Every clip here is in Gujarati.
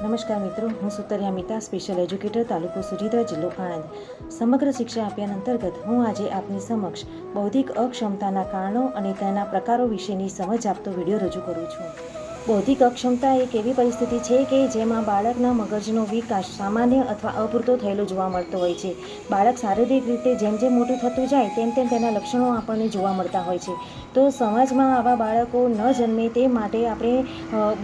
નમસ્કાર મિત્રો, હું સુતરિયા મિતા, સ્પેશિયલ એજ્યુકેટર, તાલુકો સુજીદ્રા, જિલ્લો આણંદ. સમગ્ર શિક્ષા અભિયાન અંતર્ગત હું આજે આપની સમક્ષ બૌદ્ધિક અક્ષમતાના કારણો અને તેના પ્રકારો વિશેની સમજ આપતો વિડીયો રજૂ કરું છું. બૌદ્ધિક અક્ષમતા એક એવી પરિસ્થિતિ છે કે જેમાં બાળકના મગજનો વિકાસ સામાન્ય અથવા અપૂરતો થયેલો જોવા મળતો હોય છે. બાળક શારીરિક રીતે જેમ જેમ મોટું થતું જાય તેમ તેમ તેના લક્ષણો આપણને જોવા મળતા હોય છે. તો સમાજમાં આવા બાળકો ન જન્મે તે માટે આપણે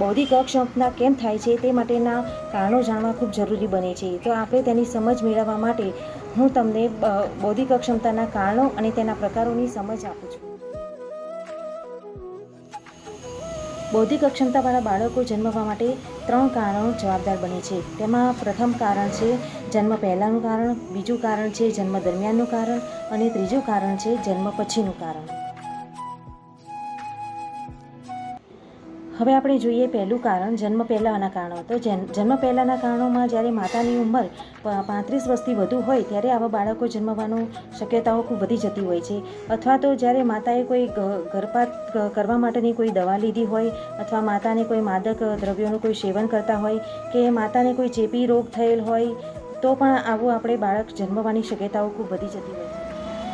બૌદ્ધિક અક્ષમતા કેમ થાય છે તે માટેના કારણો જાણવા ખૂબ જરૂરી બને છે. તો આપણે તેની સમજ મેળવવા માટે હું તમને બૌદ્ધિક અક્ષમતાના કારણો અને તેના પ્રકારોની સમજ આપું છું. બૌદ્ધિક અક્ષમતાવાળા બાળકો જન્મવા માટે 3 કારણો જવાબદાર બને છે. તેમાં પ્રથમ કારણ છે જન્મ પહેલાંનું કારણ, બીજું કારણ છે જન્મ દરમિયાનનું કારણ અને ત્રીજું કારણ છે જન્મ પછીનું કારણ. હવે આપણે જોઈએ પહેલું કારણ, જન્મ પહેલાંના કારણો. તો જન્મ પહેલાંના કારણોમાં જ્યારે માતાની ઉંમર 35 વર્ષથી વધુ હોય ત્યારે આવા બાળકો જન્મવાની શક્યતાઓ ખૂબ વધી જતી હોય છે. અથવા તો જ્યારે માતાએ કોઈ ગર્ભપાત કરવા માટેની કોઈ દવા લીધી હોય, અથવા માતાને કોઈ માદક દ્રવ્યોનું કોઈ સેવન કરતા હોય, કે માતાને કોઈ ચેપી રોગ થયેલ હોય, તો પણ આવું આપણે બાળક જન્મવાની શક્યતાઓ ખૂબ વધી જતી હોય છે.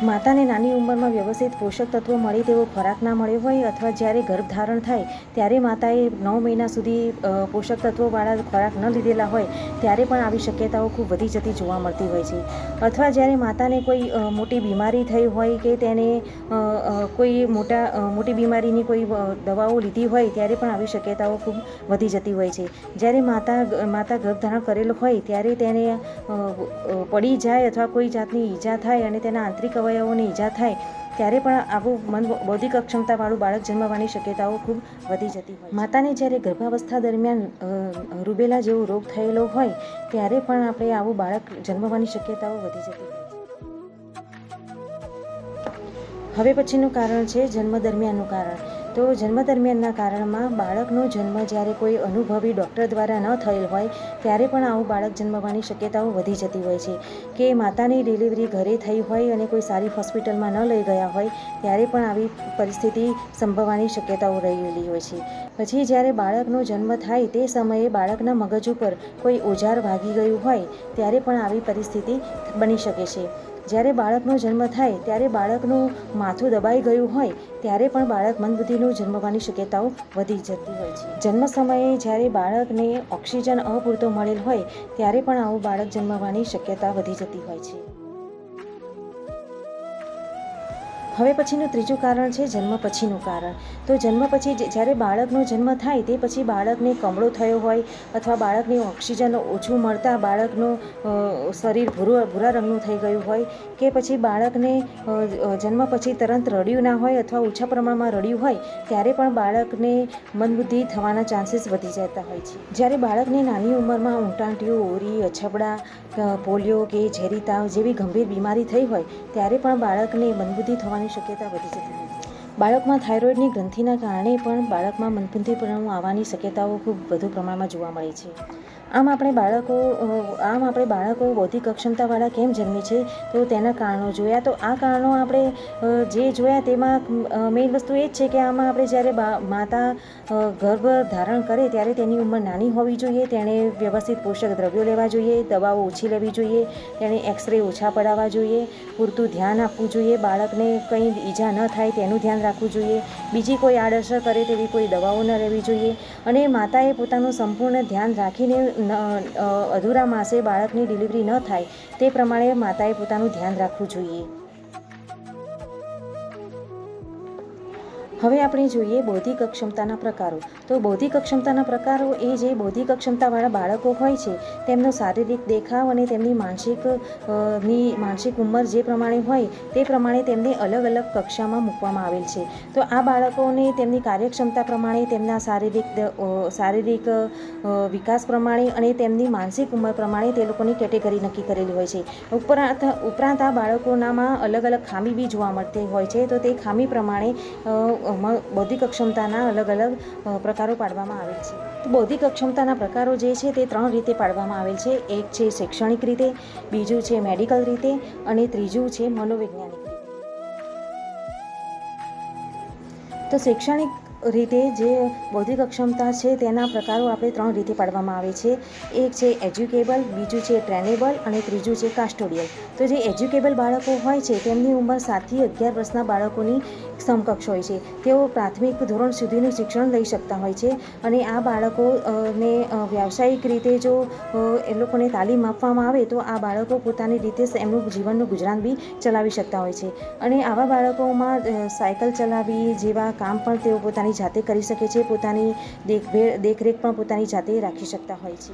માતાને નાની ઉંમરમાં વ્યવસ્થિત પોષક તત્વો મળે તેવો ખોરાક ના મળ્યો હોય, અથવા જ્યારે ગર્ભધારણ થાય ત્યારે માતાએ 9 મહિના સુધી પોષક તત્વોવાળા ખોરાક ન લીધેલા હોય ત્યારે પણ આવી શક્યતાઓ ખૂબ વધી જતી જોવા મળતી હોય છે. અથવા જ્યારે માતાને કોઈ મોટી બીમારી થઈ હોય કે તેને કોઈ મોટી બીમારીની કોઈ દવાઓ લીધી હોય ત્યારે પણ આવી શક્યતાઓ ખૂબ વધી જતી હોય છે. જ્યારે માતા ગર્ભધારણ કરેલો હોય ત્યારે તેને પડી જાય અથવા કોઈ જાતની ઈજા થાય અને તેના આંતરિક અવયવોને ઈજા થાય ત્યારે પણ આવું બૌદ્ધિક અક્ષમતાવાળું બાળક જન્મવાની શક્યતાઓ ખૂબ વધી જતી હોય. માતાને જ્યારે ગર્ભાવસ્થા દરમિયાન રૂબેલા જેવો રોગ થયેલો હોય ત્યારે પણ આપણે આવું બાળક જન્મવાની શક્યતાઓ વધી જતી હોય. હવે પછીનું કારણ છે જન્મ દરમિયાનનું કારણ. તો જન્મ દરમિયાનના કારણમાં બાળકનો જન્મ જ્યારે કોઈ અનુભવી ડૉક્ટર દ્વારા ન થયેલ હોય ત્યારે પણ આવું બાળક જન્મવાની શક્યતાઓ વધી જતી હોય છે. કે માતાની ડિલિવરી ઘરે થઈ હોય અને કોઈ સારી હોસ્પિટલમાં ન લઈ ગયા હોય ત્યારે પણ આવી પરિસ્થિતિ સંભવવાની શક્યતાઓ રહેલી હોય છે. પછી જ્યારે બાળકનો જન્મ થાય તે સમયે બાળકના મગજ ઉપર કોઈ ઓજાર વાગી ગયું હોય ત્યારે પણ આવી પરિસ્થિતિ બની શકે છે. જ્યારે બાળકનો જન્મ થાય ત્યારે બાળકનું માથું દબાઈ ગયું હોય ત્યારે પણ બાળક મંદબુદ્ધિનું જન્મવાની શક્યતાઓ વધી જતી હોય છે. જન્મ સમયે જ્યારે બાળકને ઓક્સિજન અપૂરતો મળેલ હોય ત્યારે પણ આવું બાળક જન્મવાની શક્યતા વધી જતી હોય છે. હવે પછીનું ત્રીજું કારણ છે જન્મ પછીનું કારણ. તો જન્મ પછી જ્યારે બાળકનો જન્મ થાય તે પછી બાળકને કમળો થયો હોય અથવા બાળકને ઓક્સિજન ઓછું મળતા બાળકનું શરીર ભૂરા રંગનું થઈ ગયું હોય, કે પછી બાળકને જન્મ પછી તરત રડ્યું ના હોય અથવા ઓછા પ્રમાણમાં રડ્યું હોય ત્યારે પણ બાળકને મંદબુદ્ધિ થવાના ચાન્સીસ વધી જતા હોય છે. જ્યારે બાળકને નાની ઉંમરમાં ઊંટાંટીયું, ઓરી, અછબડા, પોલિયો કે ઝેરી તાવ જેવી ગંભીર બીમારી થઈ હોય ત્યારે પણ બાળકને મંદબુદ્ધિ થવાની શક્યતા વધી જતી હોય છે. બાળકમાં થાઇરોઇડની ગ્રંથિના કારણે પણ બાળકમાં મંદબુદ્ધિપણું આવવાની શક્યતાઓ ખૂબ વધુ પ્રમાણમાં જોવા મળે છે. આમ આપણે બાળકો બૌદ્ધિક અક્ષમતાવાળા કેમ જન્મે છે તો તેના કારણો જોયા. તો આ કારણો આપણે જે જોયા તેમાં મેઇન વસ્તુ એ જ છે કે આમાં આપણે જ્યારે માતા ગર્ભ ધારણ કરે ત્યારે તેની ઉંમર નાની હોવી જોઈએ, તેણે વ્યવસ્થિત પોષક દ્રવ્યો લેવા જોઈએ, દવાઓ ઓછી લેવી જોઈએ, તેણે એક્સરે ઓછા પડાવવા જોઈએ, પૂરતું ધ્યાન આપવું જોઈએ, બાળકને કંઈ ઈજા ન થાય તેનું ધ્યાન રાખવું જોઈએ, બીજી કોઈ આડઅસર કરે તેવી કોઈ દવાઓ ન લેવી જોઈએ, અને માતાએ પોતાનું સંપૂર્ણ ધ્યાન રાખીને અધૂરા માસે બાળકની ડિલિવરી ન થાય તે પ્રમાણે માતાએ પોતાનું ધ્યાન રાખવું જોઈએ. હવે આપણે જોઈએ બૌદ્ધિક અક્ષમતાના પ્રકારો. તો બૌદ્ધિક અક્ષમતાના પ્રકારો એ જે બૌદ્ધિક અક્ષમતાવાળા બાળકો હોય છે તેમનો શારીરિક દેખાવ અને તેમની માનસિક ઉંમર જે પ્રમાણે હોય તે પ્રમાણે તેમને અલગ અલગ કક્ષામાં મૂકવામાં આવેલ છે. તો આ બાળકોને તેમની કાર્યક્ષમતા પ્રમાણે, તેમના શારીરિક વિકાસ પ્રમાણે અને તેમની માનસિક ઉંમર પ્રમાણે તે લોકોની કેટેગરી નક્કી કરેલી હોય છે. ઉપરાંત આ બાળકોનામાં અલગ અલગ ખામી બી જોવા મળતી હોય છે. તો તે ખામી પ્રમાણે બૌદ્ધિક અક્ષમતાના અલગ અલગ પ્રકારો પાડવામાં આવેલ છે. બૌદ્ધિક અક્ષમતાના પ્રકારો જે છે તે 3 રીતે પાડવામાં આવેલ છે. એક છે શૈક્ષણિક રીતે, બીજું છે મેડિકલ રીતે અને ત્રીજું છે મનોવૈજ્ઞાનિક રીતે. તો શૈક્ષણિક રીતે જે બૌદ્ધિક અક્ષમતા છે તેના પ્રકારો આપણે 3 રીતે પાડવામાં આવે છે. એક છે એજ્યુકેબલ, બીજું છે ટ્રેનેબલ અને ત્રીજું છે કાસ્ટોડિયલ. તો જે એજ્યુકેબલ બાળકો હોય છે તેમની ઉંમર 7 થી 11 વર્ષના બાળકોની સમકક્ષ હોય છે. તેઓ પ્રાથમિક ધોરણ સુધીનું શિક્ષણ લઈ શકતા હોય છે અને આ બાળકોને વ્યાવસાયિક રીતે જો એ લોકોને તાલીમ આપવામાં આવે તો આ બાળકો પોતાની રીતે એમનું જીવનનું ગુજરાન બી ચલાવી શકતા હોય છે. અને આવા બાળકોમાં સાયકલ ચલાવવી જેવા કામ પણ તેઓ પોતાની જાતે કરી શકે છે. પોતાની દેખરેખ પણ પોતાની જાતે રાખી શકતા હોય છે.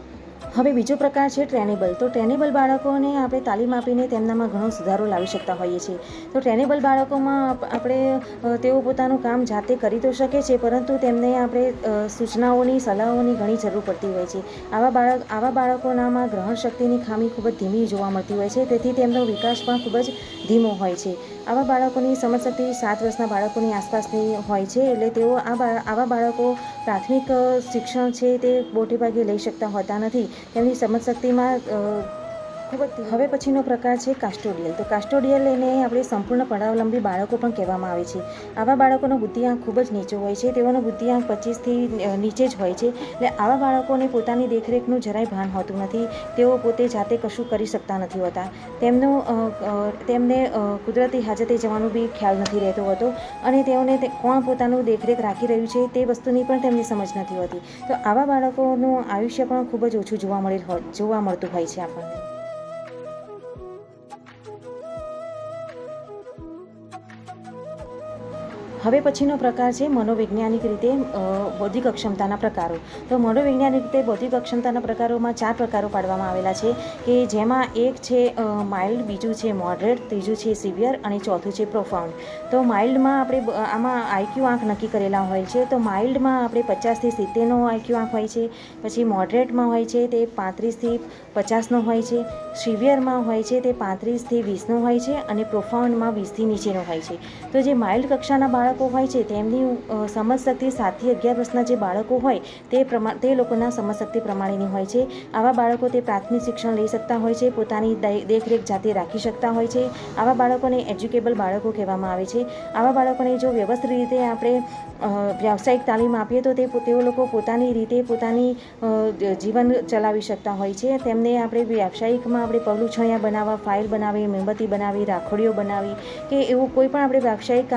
હવે બીજો પ્રકાર છે ટ્રેનેબલ. તો ટ્રેનેબલ બાળકોને આપણે તાલીમ આપીને તેમનામાં ઘણો સુધારો લાવી શકતા હોઈએ છીએ. તો ટ્રેનેબલ બાળકોમાં તેઓ પોતાનું કામ જાતે કરી તો શકે છે, પરંતુ તેમને આપણે સૂચનાઓની, સલાહોની ઘણી જરૂર પડતી હોય છે. આવા બાળકોનામાં ગ્રહણ શક્તિની ખામી ખૂબ જ ધીમી જોવા મળતી હોય છે, તેથી તેમનો વિકાસ પણ ખૂબ જ ધીમો હોય છે. આવા બાળકોની સમજશક્તિ 7 વર્ષના બાળકોની આસપાસની હોય છે. એટલે તેઓ આવા બાળકો પ્રાથમિક શિક્ષણ છે તે મોટે ભાગે લઈ શકતા હોતા નથી. તેમની સમજશક્તિમાં હવે પછીનો પ્રકાર છે કાસ્ટોડિયલ. તો કાસ્ટોડિયલ એને આપણે સંપૂર્ણ પરાવલંબી બાળકો પણ કહેવામાં આવે છે. આવા બાળકોનો બુદ્ધિઆંક ખૂબ જ નીચો હોય છે. તેઓનો બુદ્ધિઆંક 25થી નીચે જ હોય છે. એટલે આવા બાળકોને પોતાની દેખરેખનું જરાય ભાન હોતું નથી. તેઓ પોતે જાતે કશું કરી શકતા નથી હોતા. તેમને કુદરતી હાજતે જવાનો બી ખ્યાલ નથી રહેતો હોતો અને તેઓને કોણ પોતાનું દેખરેખ રાખી રહ્યું છે તે વસ્તુની પણ તેમની સમજ નથી હોતી. તો આવા બાળકોનું આયુષ્ય પણ ખૂબ જ ઓછું જોવા મળતું હોય છે આપણને. હવે પછીનો પ્રકાર છે મનોવૈજ્ઞાનિક રીતે બૌદ્ધિક અક્ષમતાના પ્રકારો. તો મનોવૈજ્ઞાનિક રીતે બૌદ્ધિક અક્ષમતાના પ્રકારોમાં 4 પ્રકારો પાડવામાં આવેલા છે, કે જેમાં એક છે માઇલ્ડ, બીજું છે મોડરેટ, ત્રીજું છે સિવિયર અને ચોથું છે પ્રોફાઉન્ડ. તો માઇલ્ડમાં આપણે આમાં આઈક્યુ આંક નક્કી કરેલા હોય છે. તો માઇલ્ડમાં આપણે 50થી 70નો આઈક્યુ આંક હોય છે. પછી મોડરેટમાં હોય છે તે 35થી 50નો હોય છે. સિવિયરમાં હોય છે તે 35થી 20નો હોય છે અને પ્રોફાઉન્ડમાં 20થી નીચેનો હોય છે. તો જે માઇલ્ડ કક્ષાના બાળકો હોય છે તેમની સમજશક્તિ 7 થી 11 વર્ષના જે બાળકો હોય તે લોકોના સમજશક્તિ પ્રમાણેની હોય છે. આવા બાળકો તે પ્રાથમિક શિક્ષણ લઈ શકતા હોય છે, પોતાની દેખરેખ જાતે રાખી શકતા હોય છે. આવા બાળકોને એજ્યુકેબલ બાળકો કહેવામાં આવે છે. આવા બાળકોને જો વ્યવસ્થિત રીતે આપણે વ્યાવસાયિક તાલીમ આપીએ તો તેઓ લોકો પોતાની રીતે પોતાની જીવન ચલાવી શકતા હોય છે. તેમને આપણે વ્યાવસાયિકમાં આપણે પગલુંછણિયા બનાવવા, ફાઇલ બનાવી, મીણબત્તી બનાવી, રાખોડીઓ બનાવી કે એવું કોઈ પણ આપણે વ્યાવસાયિક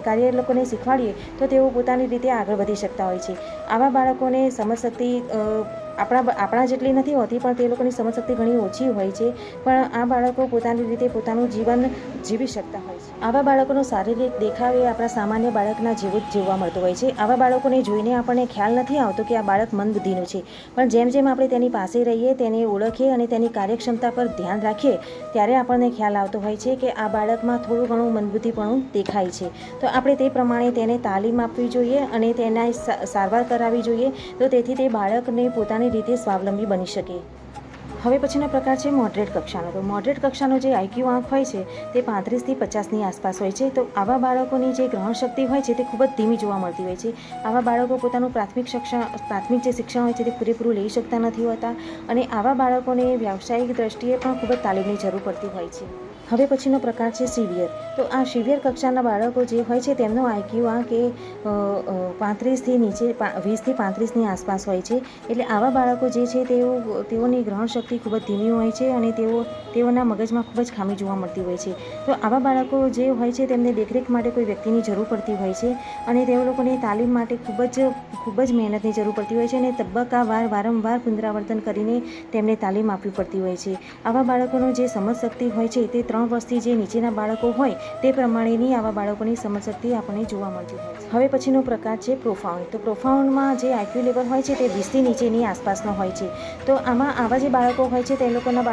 કાર્ય લોકોને શીખવાડીએ તો તેઓ પોતાની રીતે આગળ વધી શકતા હોય છે. આવા બાળકોને સમજશક્તિ આપણા જેટલી નથી હોતી, પણ તે લોકોની સમજશક્તિ ઘણી ઓછી હોય છે, પણ આ બાળકો પોતાની રીતે પોતાનું જીવન જીવી શકતા હોય છે. આવા બાળકોનો શારીરિક દેખાવ એ આપણા સામાન્ય બાળકના જેવું જ જોવા મળતો હોય છે. આવા બાળકોને જોઈને આપણને ખ્યાલ નથી આવતો કે આ બાળક મંદબુદ્ધિનું છે, પણ જેમ જેમ આપણે તેની પાસે રહીએ, તેને ઓળખીએ અને તેની કાર્યક્ષમતા પર ધ્યાન રાખીએ ત્યારે આપણને ખ્યાલ આવતો હોય છે કે આ બાળકમાં થોડું ઘણું મંદબુદ્ધિપણું દેખાય છે. તો આપણે તે પ્રમાણે તેને તાલીમ આપવી જોઈએ અને તેના સારવાર કરાવવી જોઈએ, તો તેથી તે બાળકને પોતાની રીતે સ્વાવલંબી બની શકે. હવે પછીનો પ્રકાર છે મોડરેટ કક્ષાનો. તો મોડરેટ કક્ષાનો જે આઈક્યુ આંક હોય છે તે 35થી 50ની આસપાસ હોય છે. તો આવા બાળકોની જે ગ્રહણ શક્તિ હોય છે તે ખૂબ જ ધીમી જોવા મળતી હોય છે. આવા બાળકો પોતાનું પ્રાથમિક જે શિક્ષણ હોય છે તે પૂરેપૂરું લઈ શકતા નથી હોતા અને આવા બાળકોને વ્યાવસાયિક દ્રષ્ટિએ પણ ખૂબ જ તાલીમની જરૂર પડતી હોય છે. હવે પછીનો પ્રકાર છે સિવિયર. તો આ સિવિયર કક્ષાના બાળકો જે હોય છે તેમનો આઈક્યુ આંક એ 35થી નીચે 20થી 35ની આસપાસ હોય છે. એટલે આવા બાળકો જે છે તેઓની ગ્રહણ શક્તિ ખૂબ જ ધીમી હોય છે અને તેઓના મગજમાં ખૂબ જ ખામી જોવા મળતી હોય છે. તો આવા બાળકો જે હોય છે તેમને દેખરેખ માટે કોઈ વ્યક્તિની જરૂર પડતી હોય છે અને તેઓ લોકોની તાલીમ માટે ખૂબ જ મહેનતની જરૂર પડતી હોય છે અને તબક્કાવાર વારંવાર પુનરાવર્તન કરીને તેમને તાલીમ આપવી પડતી હોય છે. આવા બાળકોનો જે સમજશક્તિ હોય છે તે 3 વર્ષથી જે નીચેના બાળકો હોય તે પ્રમાણેની આવા બાળકોની સમજશક્તિ આપણને જોવા મળતી હોય છે. હવે પછીનો પ્રકાર છે પ્રોફાઉન્ડ. તો પ્રોફાઉન્ડમાં જે આઈક્યુ લેવલ હોય છે તે 20થી નીચેની આસપાસનો હોય છે. તો આવા જે બાળકો હોય છે તે લોકોના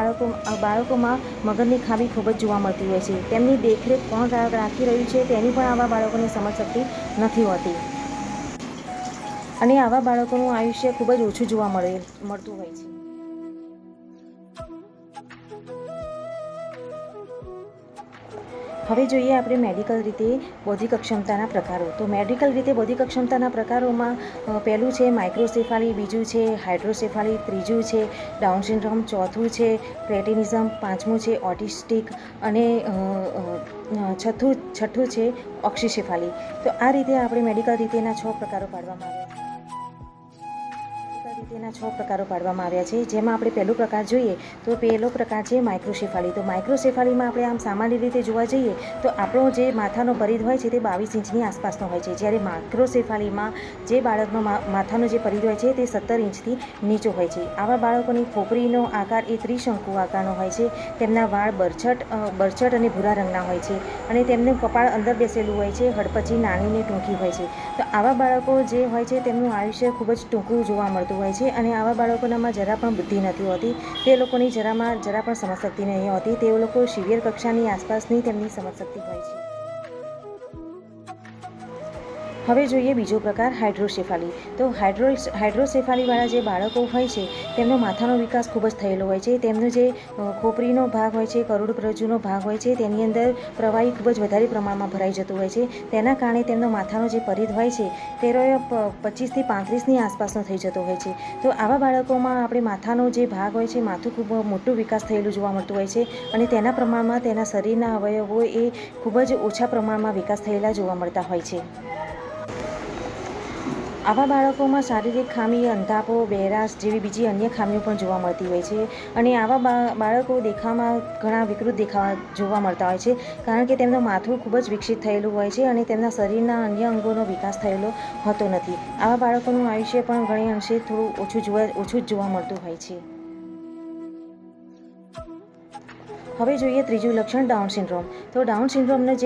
બાળકોમાં મગજની ખામી ખૂબ જ જોવા મળતી હોય છે. તેમની દેખરેખ કોણ રાખી રહ્યું છે તેની પણ આવા બાળકોની સમજશક્તિ નથી હોતી અને આવા બાળકોનું આયુષ્ય ખૂબ જ ઓછું જોવા મળતું હોય છે. હવે જોઈએ આપણે મેડિકલ રીતે બૌદ્ધિક અક્ષમતાના પ્રકારો. તો મેડિકલ રીતે બૌદ્ધિક અક્ષમતાના પ્રકારોમાં પહેલું છે માઇક્રોસેફાલી, બીજું છે હાઇડ્રોસેફાલી, ત્રીજું છે ડાઉન સિન્ડ્રોમ, ચોથું છે ક્રેટિનિઝમ, પાંચમું છે ઓટિસ્ટિક અને છઠ્ઠું છે ઓક્સીસેફાલી. તો આ રીતે આપણે મેડિકલ રીતેના 6 પ્રકારો પાડવામાં આવ્યા છે. તેના 6 પ્રકારો પાડવામાં આવ્યા છે, જેમાં આપણે પહેલો પ્રકાર જોઈએ તો પહેલો પ્રકાર છે માઇક્રોસેફાલી. તો માઇક્રોસેફાલીમાં આપણે આમ સામાન્ય રીતે જોવા જઈએ તો આપણો જે માથાનો પરિઘ હોય છે તે 22 ઇંચની આસપાસનો હોય છે, જ્યારે માઇક્રોસેફાલીમાં જે બાળકનો માથાનો જે પરિઘ હોય છે તે 17 ઇંચથી નીચો હોય છે. આવા બાળકોની ખોપરીનો આકાર એ ત્રિશંકુ આકારનો હોય છે. તેમના વાળ બરછટ અને ભૂરા રંગના હોય છે અને તેમનું કપાળ અંદર બેસેલું હોય છે. હડપચી નાની ને ટૂંકી હોય છે. તો આવા બાળકો જે હોય છે તેમનું આયુષ્ય ખૂબ જ ટૂંકું જોવા મળતું હોય છે અને આવા બાળકોનામાં જરા પણ બુદ્ધિ નથી હોતી. તે લોકોની જરા પણ સમજશક્તિ નહીં હોતી. તે લોકો સિવિયર કક્ષાની આસપાસની તેમની સમજશક્તિ હોય છે. હવે જોઈએ બીજો પ્રકાર હાઇડ્રોસેફાલી. તો હાઇડ્રોસેફાલીવાળા જે બાળકો હોય છે તેમનો માથાનો વિકાસ ખૂબ જ થયેલો હોય છે. તેમનો જે ખોપરીનો ભાગ હોય છે, કરોડરજ્જુનો ભાગ હોય છે, તેની અંદર પ્રવાહી ખૂબ જ વધારે પ્રમાણમાં ભરાઈ જતું હોય છે. તેના કારણે તેમનો માથાનો જે પરિઘ હોય છે તે 25થી 35ની આસપાસનો થઈ જતો હોય છે. તો આવા બાળકોમાં આપણે માથાનો જે ભાગ હોય છે, માથું ખૂબ મોટું વિકાસ થયેલું જોવા મળતું હોય છે અને તેના પ્રમાણમાં તેના શરીરના અવયવો એ ખૂબ જ ઓછા પ્રમાણમાં વિકાસ થયેલા જોવા મળતા હોય છે. આવા બાળકોમાં શારીરિક ખામી, અંધાપો, બહેરાશ જેવી બીજી અન્ય ખામીઓ પણ જોવા મળતી હોય છે અને આવા બાળકો દેખાવમાં ઘણા વિકૃત જોવા મળતા હોય છે, કારણ કે તેમનું માથું ખૂબ જ વિકસિત થયેલું હોય છે અને તેમના શરીરના અન્ય અંગોનો વિકાસ થયેલો હોતો નથી. આવા બાળકોનું આયુષ્ય પણ ઘણી અંશે થોડું ઓછું જ જોવા મળતું હોય છે. હવે જોઈએ ત્રીજું લક્ષણ ડાઉન સિન્ડ્રોમ. તો ડાઉન સિન્ડ્રોમનું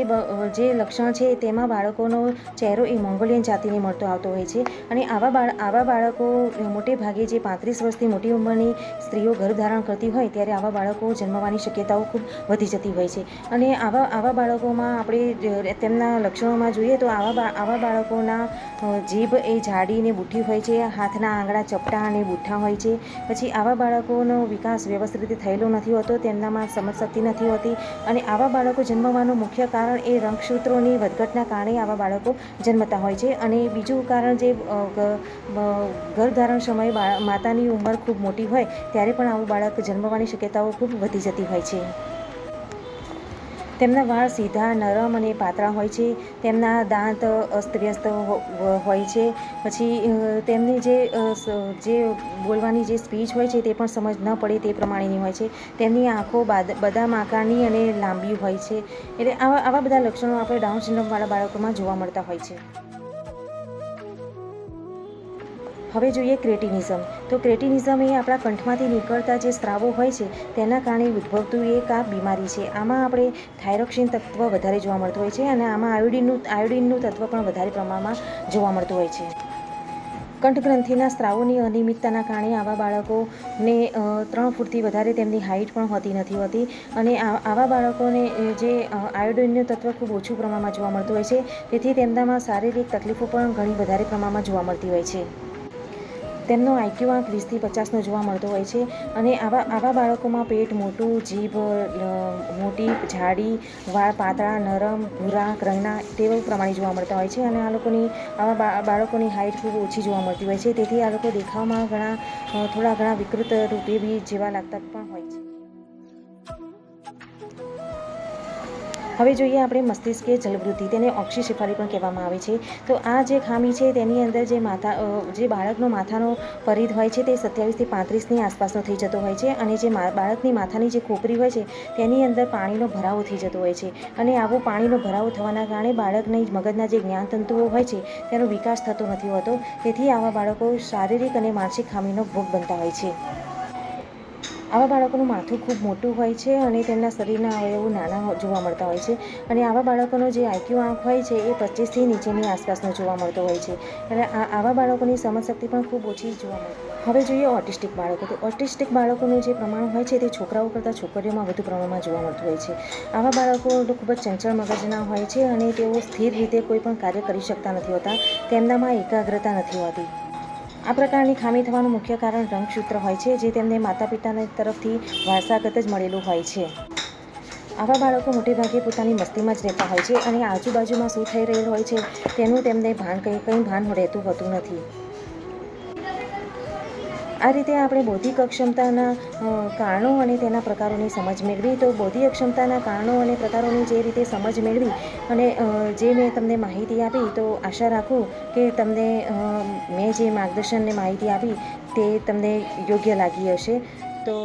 જે લક્ષણ છે તેમાં બાળકોનો ચહેરો એ મોંગોલિયન જાતિને મળતો આવતો હોય છે અને આવા બાળકો મોટે ભાગે જે 35 વર્ષથી મોટી ઉંમરની સ્ત્રીઓ ગર્ભધારણ કરતી હોય ત્યારે આવા બાળકો જન્મવાની શક્યતાઓ ખૂબ વધી જતી હોય છે અને આવા બાળકોમાં આપણે તેમના લક્ષણોમાં જોઈએ તો આવા બાળકોના જીભ એ જાડી ને બુઠ્ઠી હોય છે, હાથના આંગળા ચપટા અને બુઠ્ઠા હોય છે. પછી આવા બાળકોનો વિકાસ વ્યવસ્થિત રીતે થયેલો નથી હોતો, તેમનામાં સમજશક્તિ નથી હોતી અને આવા બાળકો જન્મવાનું મુખ્ય કારણ એ રંગસૂત્રોની વધઘટના કારણે આવા બાળકો જન્મતા હોય છે. અને બીજું કારણ જે ગર્ભધારણ સમયે માતાની ઉંમર ખૂબ મોટી હોય ત્યારે પણ આવું બાળક જન્મવાની શક્યતાઓ ખૂબ વધી જતી હોય છે. તેમના વાળ સીધા, નરમ અને પાતળા હોય છે. તેમના દાંત અસ્તવ્યસ્ત હોય છે. પછી તેમની જે બોલવાની જે સ્પીચ હોય છે તે પણ સમજ ન પડે તે પ્રમાણેની હોય છે. તેમની આંખો બદામ આકારની અને લાંબી હોય છે. એટલે આવા બધા લક્ષણો આપણે ડાઉન સિન્ડ્રોમવાળા બાળકોમાં જોવા મળતા હોય છે. હવે જોઈએ ક્રેટિનિઝમ. તો ક્રેટિનિઝમ એ આપણા કંઠમાંથી નીકળતા જે સ્રાવો હોય છે તેના કારણે ઉદ્ભવતું એક આ બીમારી છે. આમાં આપણે થાઇરોક્સિન તત્વ વધારે જોવા મળતું હોય છે અને આમાં આયોડિનનું તત્વ પણ વધારે પ્રમાણમાં જોવા મળતું હોય છે. કંઠગ્રંથિના સ્રાવોની અનિયમિતતાના કારણે આવા બાળકોને 3 ફૂટથી વધારે તેમની હાઇટ પણ હોતી નથી હોતી અને આવા બાળકોને જે આયોડિનનું તત્વ ખૂબ ઓછું પ્રમાણમાં જોવા મળતું હોય છે, તેથી તેમનામાં શારીરિક તકલીફો પણ ઘણી વધારે પ્રમાણમાં જોવા મળતી હોય છે. તેમનો આઈક્યુ આંક 20થી 50નો જોવા મળતો હોય છે અને આવા બાળકોમાં પેટ મોટું, જીભ મોટી, જાડી, વાળ પાતળા, નરમ, ભૂરા રંગના તેવા પ્રમાણે જોવા મળતા હોય છે અને આવા બાળકોની હાઇટ ખૂબ ઓછી જોવા મળતી હોય છે, તેથી આ લોકો દેખાવમાં થોડા ઘણા વિકૃત રૂપે બી જેવા લાગતા પણ હોય છે. હવે જોઈએ આપણે મસ્તિષ્કીય જલવૃદ્ધિ, તેને ઓક્સીસેફાલી પણ કહેવામાં આવે છે. તો આ જે ખામી છે તેની અંદર જે બાળકનો માથાનો પરિઘ હોય છે તે 27થી 35ની આસપાસનો થઈ જતો હોય છે અને જે બાળકની માથાની જે ખોપરી હોય છે તેની અંદર પાણીનો ભરાવો થઈ જતો હોય છે અને આવો પાણીનો ભરાવો થવાના કારણે બાળકની મગજના જે જ્ઞાનતંતુઓ હોય છે તેનો વિકાસ થતો નથી હોતો, તેથી આવા બાળકો શારીરિક અને માનસિક ખામીનો ભોગ બનતા હોય છે. આવા બાળકોનું માથું ખૂબ મોટું હોય છે અને તેમના શરીરના અવયવો નાના જોવા મળતા હોય છે અને આવા બાળકોનો જે આઈક્યુ આંક હોય છે એ 25થી નીચેની આસપાસનો જોવા મળતો હોય છે અને આવા બાળકોની સમજશક્તિ પણ ખૂબ ઓછી જોવા મળતી હોય છે. હવે જોઈએ ઓટિસ્ટિક બાળકો. તો ઓટિસ્ટિક બાળકોનું જે પ્રમાણ હોય છે તે છોકરાઓ કરતાં છોકરીઓમાં વધુ પ્રમાણમાં જોવા મળતું હોય છે. આવા બાળકો ખૂબ જ ચંચળ મગજના હોય છે અને તેઓ સ્થિર રીતે કોઈ પણ કાર્ય કરી શકતા નથી હોતા, તેમનામાં એકાગ્રતા નથી હોતી. આ પ્રકારની ખામી થવાનું મુખ્ય કારણ રંગસૂત્ર હોય છે, જે તેમને માતા પિતાના તરફથી વારસાગત જ મળેલું હોય છે. આવા બાળકો મોટેભાગે પોતાની મસ્તીમાં જ રહેતા હોય છે અને આજુબાજુમાં શું થઈ રહેલું હોય છે તેનું તેમને કંઈ ભાન રહેતું હોતું નથી. આ રીતે આપણે બૌદ્ધિક અક્ષમતાના કારણો અને તેના પ્રકારોની સમજ મેળવી. તો બૌદ્ધિક અક્ષમતાના કારણો અને પ્રકારોની જે રીતે સમજ મેળવી અને જે મેં તમને માહિતી આપી, તો આશા રાખું કે તમને મેં જે માર્ગદર્શન અને માહિતી આપી તે તમને યોગ્ય લાગી હશે. તો